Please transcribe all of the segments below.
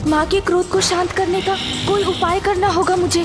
माँ के क्रोध को शांत करने का कोई उपाय करना होगा मुझे।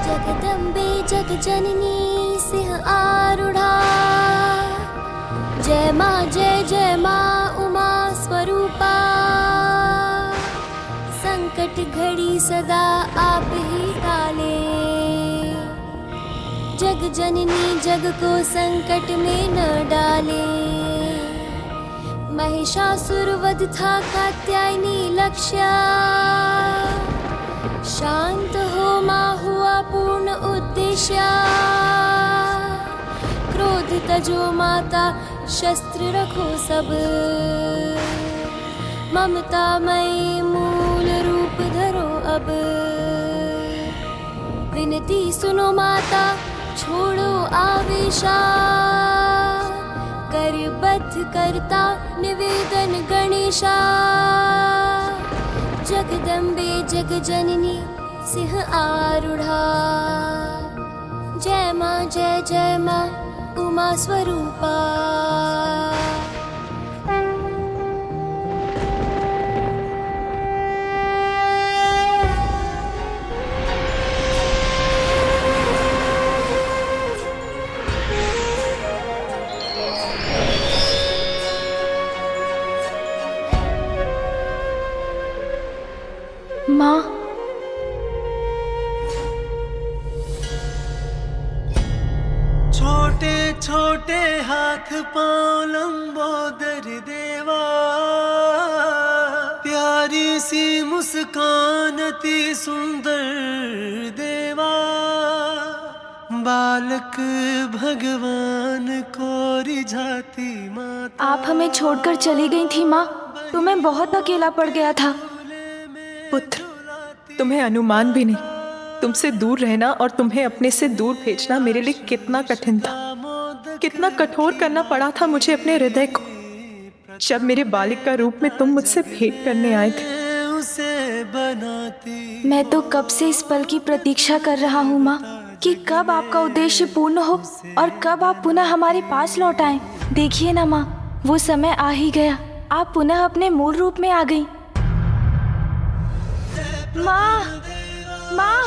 जगदम्बे जगजननी सिंह आरूढ़ा, जय माँ उमा स्वरूपा। संकट घड़ी सदा आप ही टाले, जग जननी जग को संकट में न डाले। महिषासुर वध था कात्यायनी लक्ष्य, शांत हो माँ हुआ पूर्ण उद्देश्य। क्रोध तजो माता शस्त्र रखो सब, ममता मई मूल रूप धरो अब। विनती सुनो माता छोड़ो आवेशा, करबद्ध करता निवेदन गणेशा। जगदम्बे जगजननी सिंह आरूढ़ा, जय माँ उमा स्वरूपा। माँ, छोटे छोटे हाथ पांव लंबोदर देवा, प्यारी सी मुस्कान अति सुंदर देवा। बालक भगवान को रिझाती माता। आप हमें छोड़कर चली गई थी माँ, तो मैं बहुत अकेला पड़ गया था। पुत्र, तुम्हें अनुमान भी नहीं। तुमसे दूर रहना और तुम्हें अपने से दूर भेजना मेरे लिए कितना कठिन था। कितना कठोर करना पड़ा था मुझे अपने हृदय को, जब मेरे बालिक का रूप में तुम मुझसे भेंट करने आए थे। मैं तो कब से इस पल की प्रतीक्षा कर रहा हूँ माँ, कि कब आपका उद्देश्य पूर्ण हो और कब आप पुनः हमारे पास लौट आएं। देखिए ना माँ, वो समय आ ही गया। आप पुनः अपने मूल रूप में आ गई। माँ, माँ,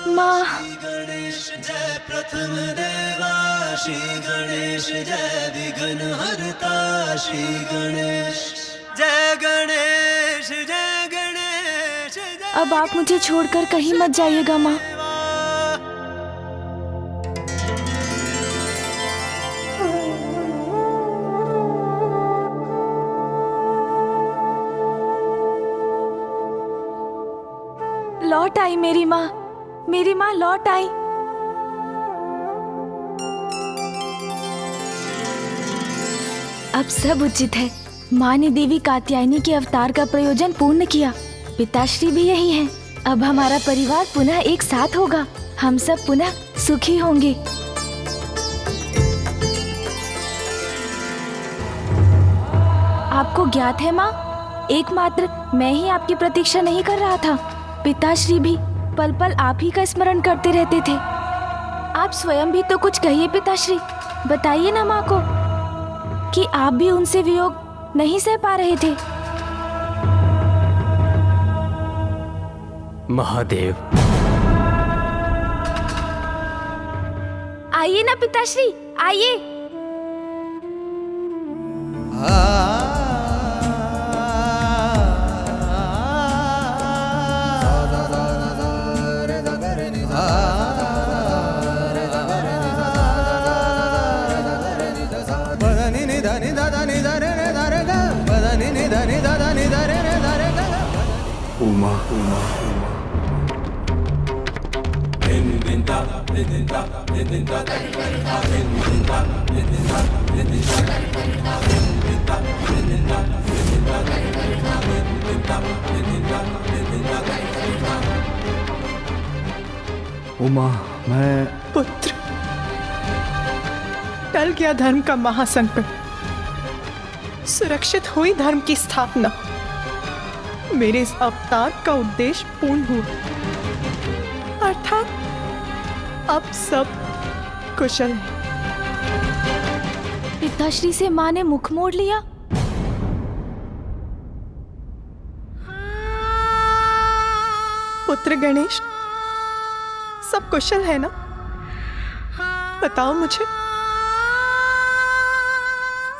माँ, गणेश जय प्रथम देवा, श्री गणेश जय विघ्न हरता। श्री गणेश जय गणेश जय गणेश जय। अब आप मुझे छोड़कर कहीं मत जाइएगा माँ। लौट आई मेरी माँ लौट आई। अब सब उचित है। माँ ने देवी कात्यायनी के अवतार का प्रयोजन पूर्ण किया। पिताश्री भी यही हैं। अब हमारा परिवार पुनः एक साथ होगा। हम सब पुनः सुखी होंगे। आपको ज्ञात है माँ, एकमात्र मैं ही आपकी प्रतीक्षा नहीं कर रहा था। पिताश्री भी पल पल आप ही का स्मरण करते रहते थे। आप स्वयं भी तो कुछ कहिए पिताश्री। बताइए ना माँ को कि आप भी उनसे वियोग नहीं सह पा रहे थे। महादेव, आइए ना पिताश्री, आइए। उमा, उमा, मैं पुत्र, टल गया धर्म का महासंकट। सुरक्षित हुई धर्म की स्थापना। मेरे इस अवतार का उद्देश्य पूर्ण हुआ, अर्थात अब सब कुशल है। पिताश्री से माँ ने मुख मोड़ लिया। पुत्र गणेश, सब कुशल है ना? बताओ मुझे,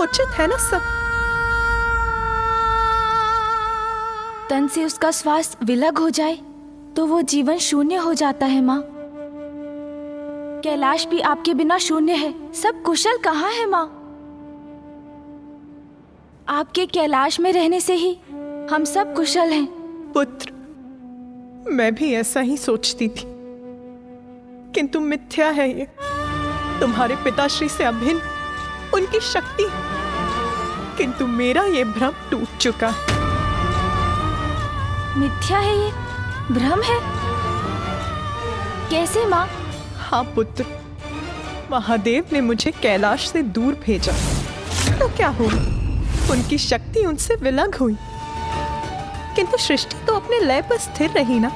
उचित है ना सब? तन से उसका श्वास विलग हो जाए तो वो जीवन शून्य हो जाता है माँ। कैलाश भी आपके बिना शून्य है। सब कुशल कहाँ है माँ? आपके कैलाश में रहने से ही हम सब कुशल हैं। पुत्र, मैं भी ऐसा ही सोचती थी, किंतु मिथ्या है ये। तुम्हारे पिताश्री से अभिन्न उनकी शक्ति, किंतु मेरा ये भ्रम टूट चुका है। मिथ्या है ये, भ्रम है? कैसे माँ? हाँ पुत्र, महादेव ने मुझे कैलाश से दूर भेजा तो क्या हुआ? उनकी शक्ति उनसे विलग हुई, किंतु सृष्टि तो अपने लय पर स्थिर रही ना।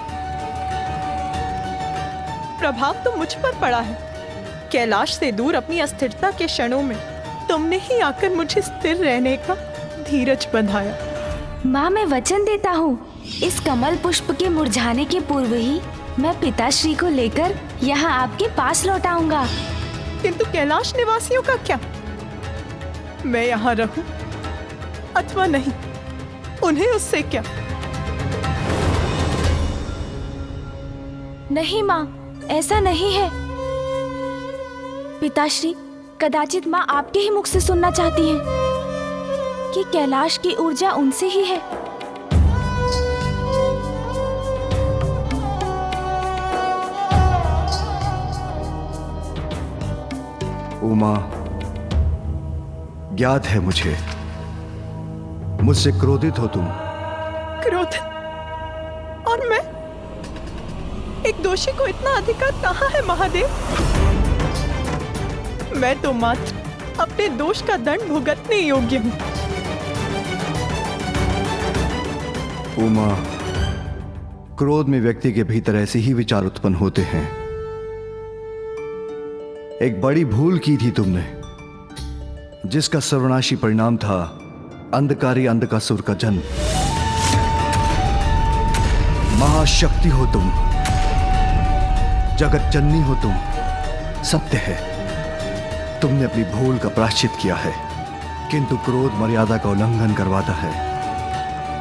प्रभाव तो मुझ पर पड़ा है। कैलाश से दूर अपनी अस्थिरता के क्षणों में तुमने ही आकर मुझे स्थिर रहने का धीरज बंधाया। माँ, मैं वचन देता हूँ, इस कमल पुष्प के मुरझाने के पूर्व ही मैं पिताश्री को लेकर यहाँ आपके पास लौट आऊंगा। किंतु कैलाश निवासियों का क्या? मैं यहाँ रहूं अथवा नहीं, उन्हें उससे क्या? नहीं माँ, ऐसा नहीं है। पिताश्री, कदाचित माँ आपके ही मुख से सुनना चाहती हैं कि कैलाश की ऊर्जा उनसे ही है। उमा, ज्ञात है मुझे, मुझसे क्रोधित हो तुम। क्रोध? और मैं? एक दोषी को इतना अधिकार कहाँ है महादेव? मैं तो मात्र अपने दोष का दंड भुगतने योग्य हूँ। उमा, क्रोध में व्यक्ति के भीतर ऐसे ही विचार उत्पन्न होते हैं। एक बड़ी भूल की थी तुमने, जिसका सर्वनाशी परिणाम था अंधकारी अंधकासुर का जन्म। महाशक्ति हो तुम, जगत जननी हो तुम, सत्य है तुमने अपनी भूल का प्रायश्चित किया है, किंतु क्रोध मर्यादा का उल्लंघन करवाता है।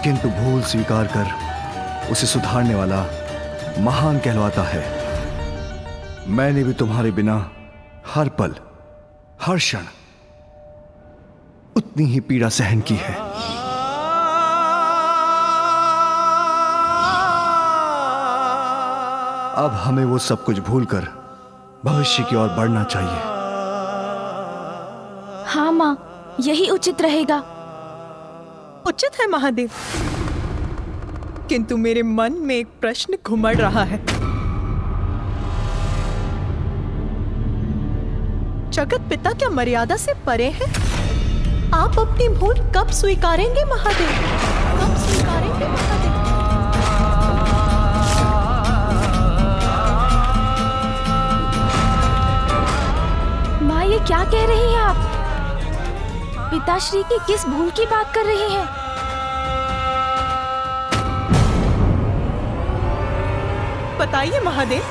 किंतु भूल स्वीकार कर उसे सुधारने वाला महान कहलाता है। मैंने भी तुम्हारे बिना हर पल हर क्षण उतनी ही पीड़ा सहन की है। अब हमें वो सब कुछ भूलकर भविष्य की ओर बढ़ना चाहिए। हाँ माँ, यही उचित रहेगा। उचित है महादेव, किंतु मेरे मन में एक प्रश्न घुमड़ रहा है। जगत पिता क्या मर्यादा से परे है? आप अपनी भूल कब स्वीकारेंगे महादेव? कब स्वीकारेंगे महादेव? माँ, ये क्या कह रही हैं आप? पिताश्री की किस भूल की बात कर रही हैं? बताइए महादेव,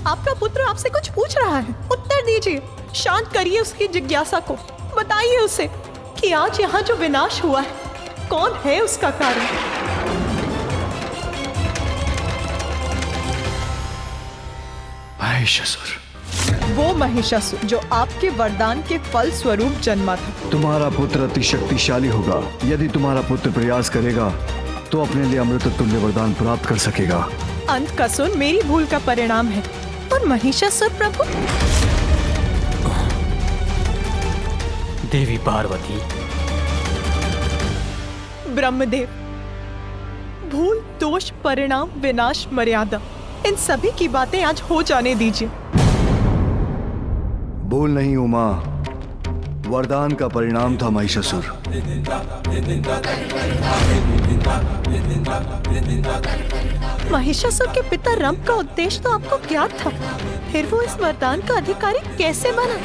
आपका पुत्र आपसे कुछ पूछ रहा है, उत्तर दीजिए। शांत करिए उसकी जिज्ञासा को। बताइए उसे कि आज यहाँ जो विनाश हुआ है, कौन है उसका कारण? महिषासुर। वो महिषासुर जो आपके वरदान के फल स्वरूप जन्मा था। तुम्हारा पुत्र अति शक्तिशाली होगा। यदि तुम्हारा पुत्र प्रयास करेगा तो अपने लिए अमृत तुल्य वरदान प्राप्त कर सकेगा। अंधकासुर मेरी भूल का परिणाम है, और महिषासुर प्रभु? देवी पार्वती, ब्रह्मदेव, भूल, दोष, परिणाम, विनाश, मर्यादा, इन सभी की बातें आज हो जाने दीजिए। भूल नहीं उमा, वरदान का परिणाम था महिषासुर। महिषासुर के पिता रंभ का उद्देश्य तो आपको ज्ञात था, फिर वो इस वरदान का अधिकारी कैसे बना?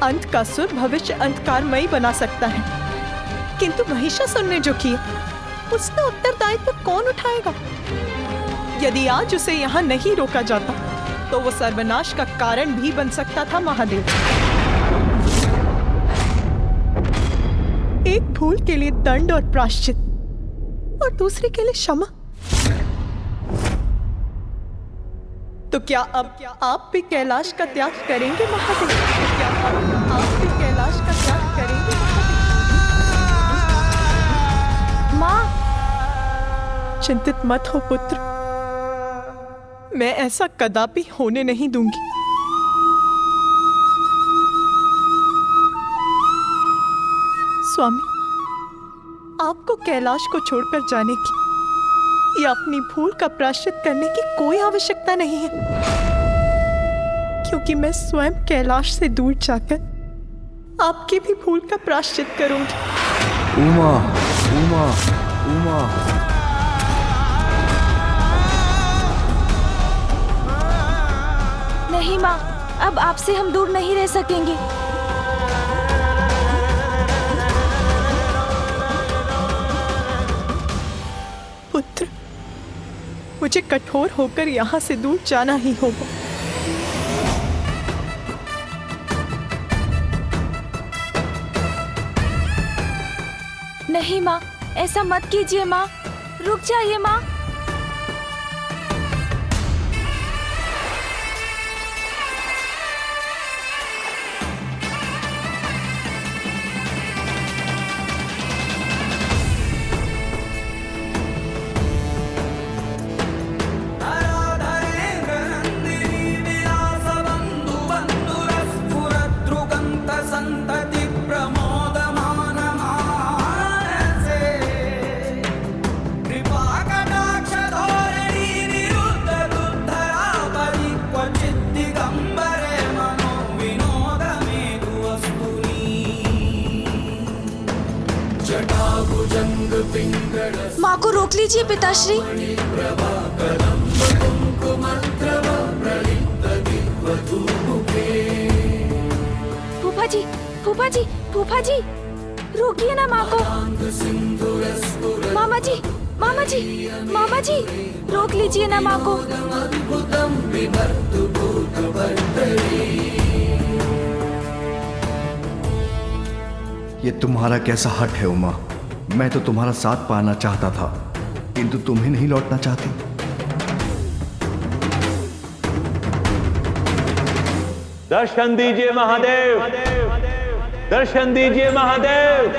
अंत का सुर भविष्य अंधकारमयी बना सकता है, किंतु महिषासुर ने जो किया उसका उत्तरदायित्व कौन उठाएगा? यदि आज उसे यहाँ नहीं रोका जाता तो वो सर्वनाश का कारण भी बन सकता था महादेव। एक भूल के लिए दंड और प्रायश्चित और दूसरे के लिए क्षमा। तो क्या अब आप भी कैलाश का त्याग करेंगे महादेव? क्या अब आप भी कैलाश का त्याग करेंगे महादेव? माँ, चिंतित मत हो पुत्र, मैं ऐसा कदापि होने नहीं दूंगी। स्वामी, आपको कैलाश को छोड़कर जाने की या अपनी भूल का प्रायश्चित करने की कोई आवश्यकता नहीं है, क्योंकि मैं स्वयं कैलाश से दूर जाकर आपकी भी भूल का प्रायश्चित करूंगी। उमा, उमा, उमा। नहीं माँ, अब आपसे हम दूर नहीं रह सकेंगे। पुत्र, मुझे कठोर होकर यहाँ से दूर जाना ही होगा। नहीं माँ, ऐसा मत कीजिए माँ, रुक जाइए माँ। माँ को रोक लीजिए पिताश्री। फूफा जी, फूफा जी, फूफा जी, रोकिए ना माँ को। मामा जी, मामा जी, मामा जी, रोक लीजिए ना माँ को। ये तुम्हारा कैसा हट है उमा? मैं तो तुम्हारा साथ पाना चाहता था, किंतु तुम्हें नहीं लौटना चाहती। दर्शन दीजिए महादेव, दर्शन दीजिए महादेव।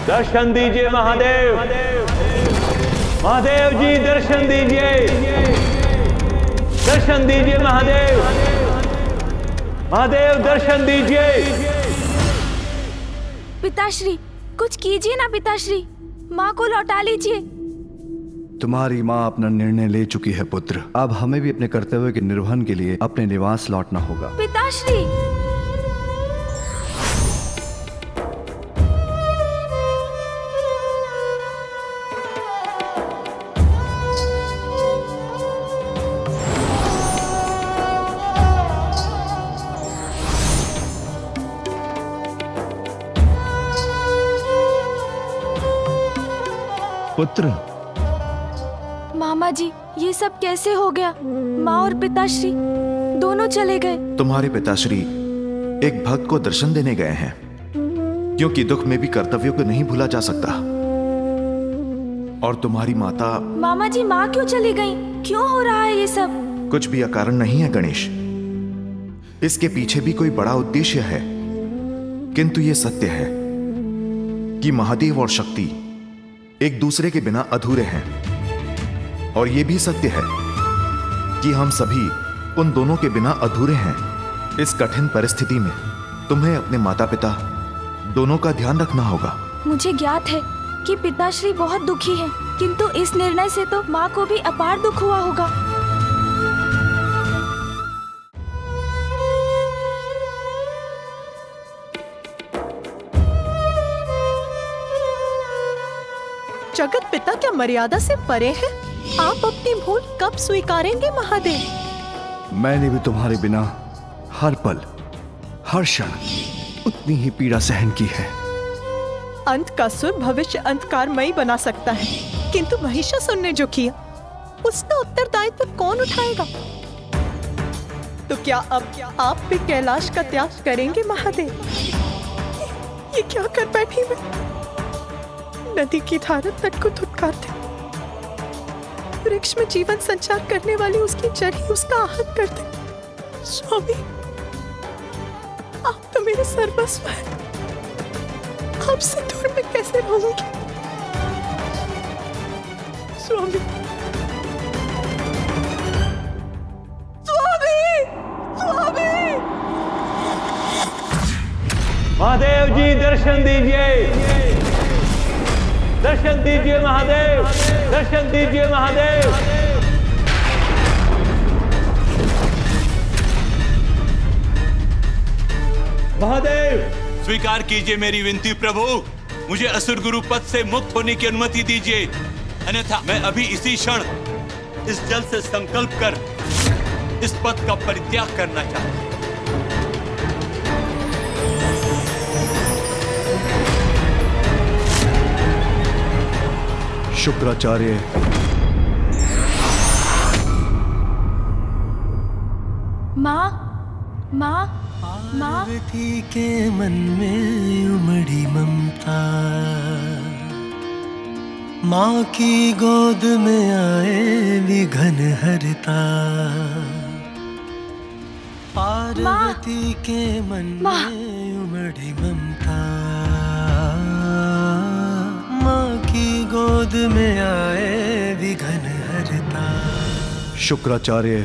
दर्शन दीजिए महादेव, महादेव जी दर्शन दीजिए, दर्शन दीजिए महादेव, महादेव दर्शन दीजिए। पिताश्री, कुछ कीजिए ना पिताश्री, माँ को लौटा लीजिए। तुम्हारी माँ अपना निर्णय ले चुकी है पुत्र, अब हमें भी अपने कर्तव्य के निर्वहन के लिए अपने निवास लौटना होगा। पिताश्री, पुत्र, मामा जी, ये सब कैसे हो गया? माँ और पिताश्री दोनों चले गए। तुम्हारे पिताश्री एक भक्त को दर्शन देने गए हैं, क्योंकि दुख में भी कर्तव्यों को नहीं भूला जा सकता। और तुम्हारी माता। मामा जी, माँ क्यों चली गई? क्यों हो रहा है ये सब? कुछ भी अकारण नहीं है गणेश, इसके पीछे भी कोई बड़ा उद्देश्य है। किंतु ये सत्य है कि महादेव और शक्ति एक दूसरे के बिना अधूरे हैं, और ये भी सत्य है कि हम सभी उन दोनों के बिना अधूरे हैं। इस कठिन परिस्थिति में तुम्हें अपने माता पिता दोनों का ध्यान रखना होगा। मुझे ज्ञात है कि पिताश्री बहुत दुखी हैं, किंतु इस निर्णय से तो माँ को भी अपार दुख हुआ होगा। जगत पिता क्या मर्यादा से परे है? आप अपनी भूल कब स्वीकारेंगे महादेव? मैंने भी तुम्हारे बिना हर पल हर क्षण उतनी ही पीड़ा सहन की है। अंत का सुर भविष्य अंधकारमयी बना सकता है, किंतु महिषासुर ने जो किया उसका उत्तरदायित्व कौन उठाएगा? तो क्या अब आप भी कैलाश का त्याग करेंगे महादेव? ये क्या कर बैठी मैं? नदी की धारा तट को धुतकारते, वृक्ष में जीवन संचार करने वाली उसकी जड़ ही उसका आहत करते। स्वामी, आप तो मेरे सर्वस्व हैं। आपसे दूर मैं कैसे रहूंगी? स्वामी, स्वामी, स्वामी! महादेव जी दर्शन दीजिए, दर्शन दीजिए महादेव, दर्शन दीजिए महादेव। महादेव स्वीकार कीजिए मेरी विनती प्रभु, मुझे असुर गुरु पद से मुक्त होने की अनुमति दीजिए, अन्यथा मैं अभी इसी क्षण इस जल से संकल्प कर इस पद का परित्याग करना चाहता हूं। शुक्राचार्य, माँ, माँ, माँ। पार्वती के मन में उमड़ी ममता, माँ की गोद में आए विघन हरता। पार्वती के मन माँ। में उमड़ी ममता, माँ की गोद में आए विघन हरता। शुक्राचार्य,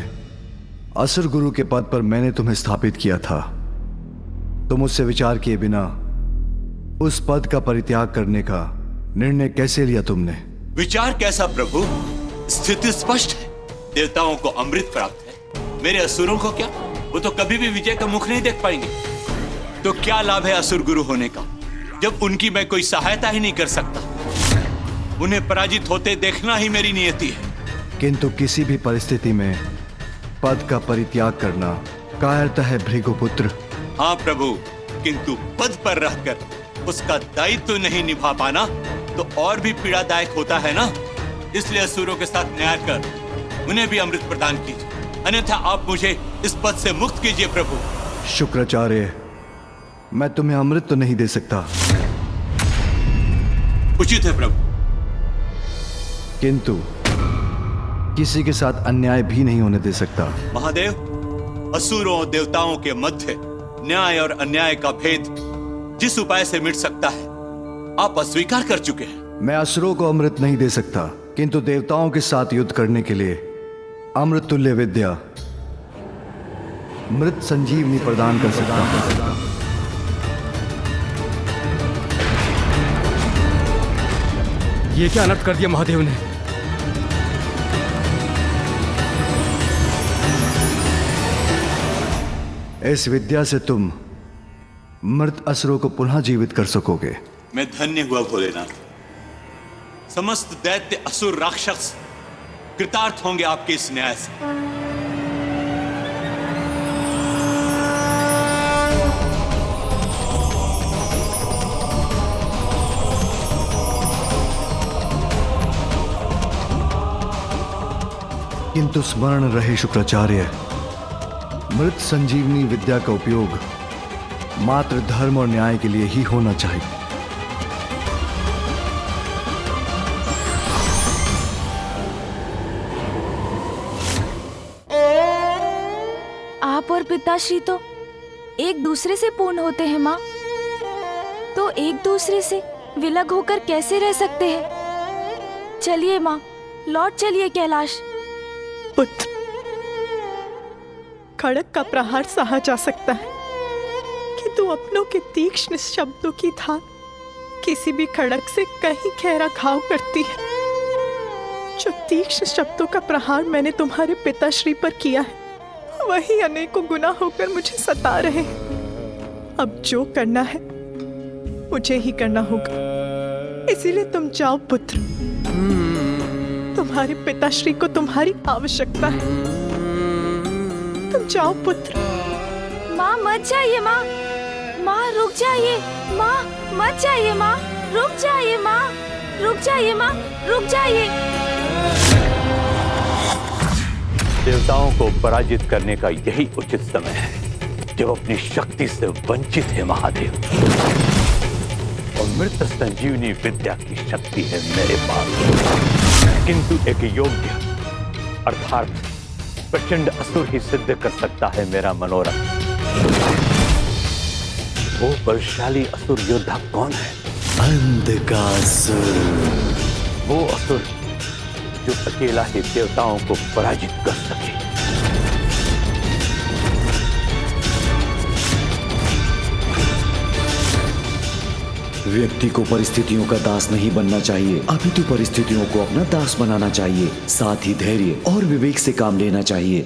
असुर गुरु के पद पर मैंने तुम्हें स्थापित किया था। तुम मुझसे विचार किए बिना उस पद का परित्याग करने का निर्णय कैसे लिया तुमने? विचार कैसा प्रभु, स्थिति स्पष्ट है। देवताओं को अमृत प्राप्त है, मेरे असुरों को क्या? वो तो कभी भी विजय का मुख नहीं देख पाएंगे। तो क्या लाभ है असुर गुरु होने का, जब उनकी मैं कोई सहायता ही नहीं कर सकता? उन्हें पराजित होते देखना ही मेरी नियति है। किंतु किसी भी परिस्थिति में पद का परित्याग करना कायरता है भृगुपुत्र। हाँ प्रभु, किंतु पद पर रहकर उसका दायित्व नहीं निभा पाना तो और भी पीड़ादायक होता है ना। इसलिए असुरों के साथ न्याय कर उन्हें भी अमृत प्रदान कीजिए, अन्यथा आप मुझे इस पद से मुक्त कीजिए प्रभु। शुक्राचार्य, मैं तुम्हें अमृत तो नहीं दे सकता, उचित है प्रभु, किंतु किसी के साथ अन्याय भी नहीं होने दे सकता। महादेव, असुरों और देवताओं के मध्य न्याय और अन्याय का भेद जिस उपाय से मिट सकता है आप अस्वीकार कर चुके हैं। मैं असुरों को अमृत नहीं दे सकता, किंतु देवताओं के साथ युद्ध करने के लिए अमृत तुल्य विद्या मृत संजीवनी प्रदान कर सकता हूं। ये क्या अनर्थ कर दिया महादेव ने? इस विद्या से तुम मृत असुरों को पुनः जीवित कर सकोगे। मैं धन्य हुआ भोलेनाथ, समस्त दैत्य असुर राक्षस कृतार्थ होंगे आपके इस न्याय से। किंतु स्मरण रहे शुक्राचार्य, मृत संजीवनी विद्या का उपयोग मात्र धर्म और न्याय के लिए ही होना चाहिए। आप और पिताश्री तो एक दूसरे से पूर्ण होते हैं माँ, तो एक दूसरे से विलग होकर कैसे रह सकते हैं? चलिए माँ, लौट चलिए कैलाश। पुत्र, खड़क का प्रहार सहा जा सकता है, किंतु अपनों के तीक्ष्ण शब्दों की धार किसी भी खड़क से कहीं गहरा घाव करती है। जो तीक्ष्ण शब्दों का प्रहार मैंने तुम्हारे पिताश्री पर किया है, वही अनेकों गुना होकर मुझे सता रहे हैं। अब जो करना है मुझे ही करना होगा, इसीलिए तुम जाओ पुत्र। तुम्हारे पिताश्री को तुम्हारी आवश्यकता है। तुम जाओ पुत्र। माँ मत जाइए माँ, माँ रुक जाइए, माँ मत जाइए, माँ रुक जाइए, माँ रुक जाइए, माँ रुक जाइए। देवताओं को पराजित करने का यही उचित समय है जब अपनी शक्ति से वंचित है महादेव। और मृत संजीवनी विद्या की शक्ति है मेरे पास, किंतु एक योग्य अर्थात प्रचंड असुर ही सिद्ध कर सकता है मेरा मनोरथ। वो बलशाली असुर योद्धा कौन है? अंधकासुर। वो असुर जो अकेला ही देवताओं को पराजित कर सके। व्यक्ति को परिस्थितियों का दास नहीं बनना चाहिए, अपितु परिस्थितियों को अपना दास बनाना चाहिए। साथ ही धैर्य और विवेक से काम लेना चाहिए।